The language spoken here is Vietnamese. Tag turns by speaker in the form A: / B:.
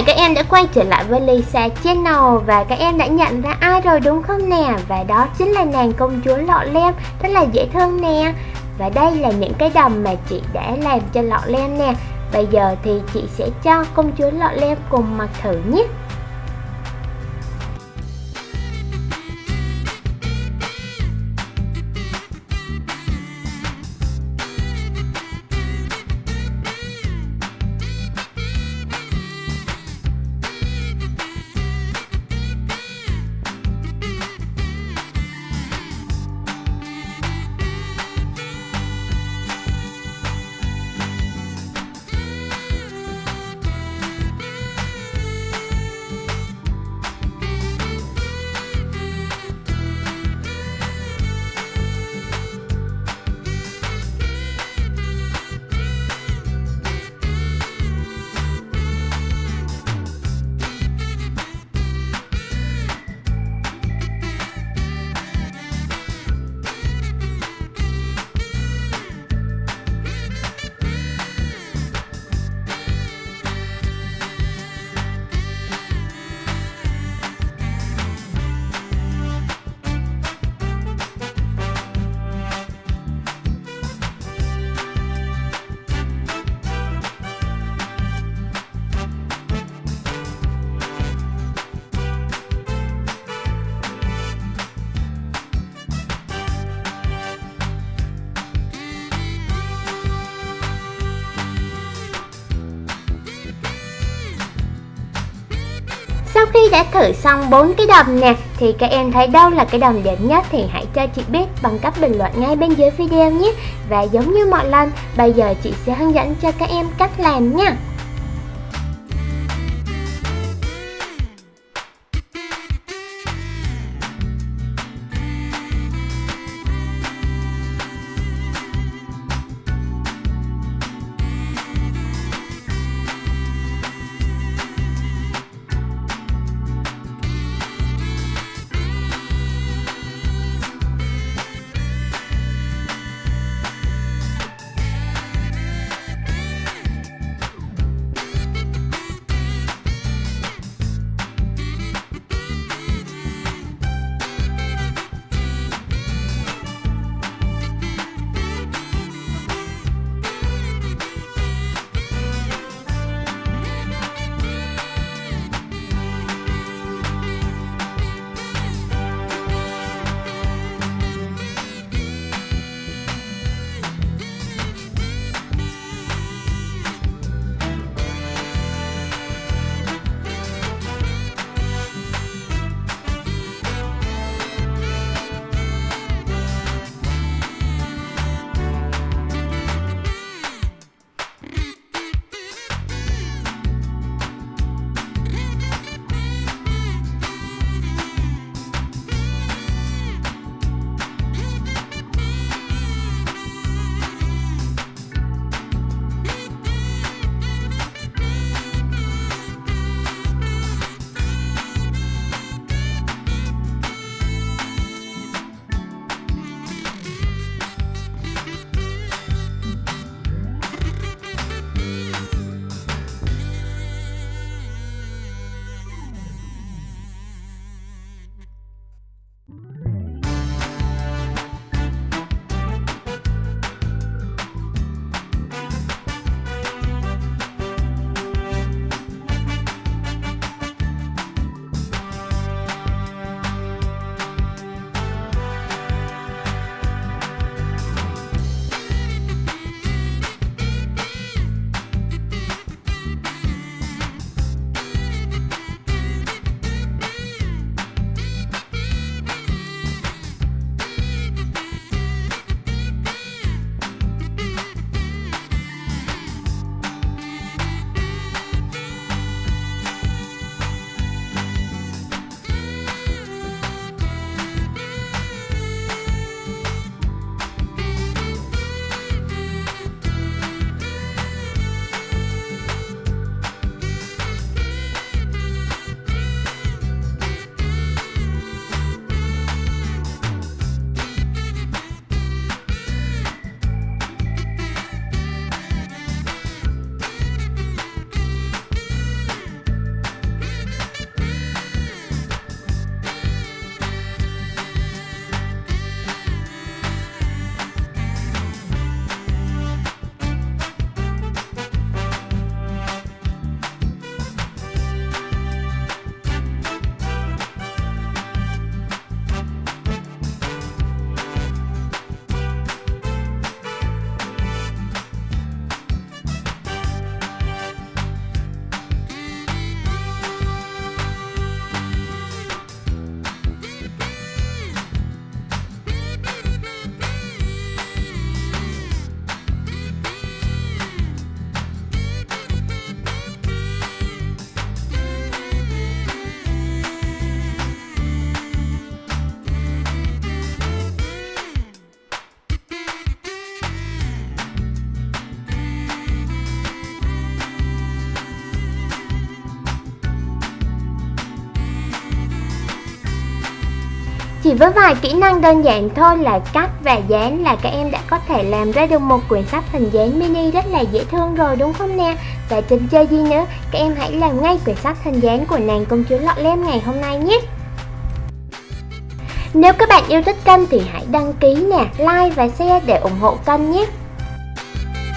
A: các em đã quay trở lại với Lisa Channel và các em đã nhận ra ai rồi đúng không nè? Và đó chính là nàng công chúa Lọ Lem, rất là dễ thương nè. Và đây là những cái đầm mà chị đã làm cho Lọ Lem nè. Bây giờ thì chị sẽ cho công chúa Lọ Lem cùng mặc thử nhé. Sau khi đã thử xong 4 cái đầm nè, thì các em thấy đâu là cái đầm đẹp nhất thì hãy cho chị biết bằng cách bình luận ngay bên dưới video nhé. Và giống như mọi lần, bây giờ chị sẽ hướng dẫn cho các em cách làm nha. Chỉ với vài kỹ năng đơn giản thôi là cắt và dán là các em đã có thể làm ra được một quyển sách hình dáng mini rất là dễ thương rồi đúng không nè? Và chần chờ gì nữa, các em hãy làm ngay quyển sách hình dáng của nàng công chúa Lọ Lem ngày hôm nay nhé! Nếu các bạn yêu thích kênh thì hãy đăng ký nè, like và share để ủng hộ kênh nhé!